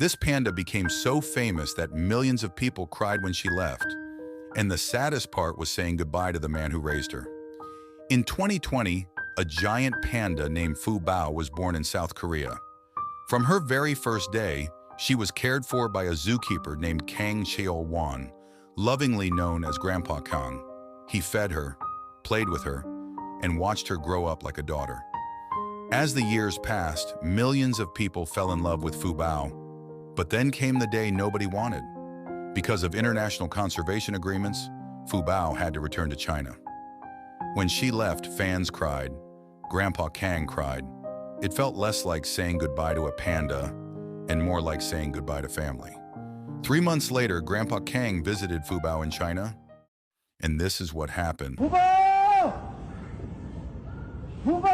This panda became so famous that millions of people cried when she left. And the saddest part was saying goodbye to the man who raised her. In 2020, a giant panda named Fu Bao was born in South Korea. From her very first day, she was cared for by a zookeeper named Kang Cheol-won, lovingly known as Grandpa Kang. He fed her, played with her, and watched her grow up like a daughter. As the years passed, millions of people fell in love with Fu Bao. But then came the day nobody wanted. Because of international conservation agreements, Fu Bao had to return to China. When she left, fans cried. Grandpa Kang cried. It felt less like saying goodbye to a panda and more like saying goodbye to family. 3 months later, Grandpa Kang visited Fu Bao in China, and this is what happened. 후보! 후보!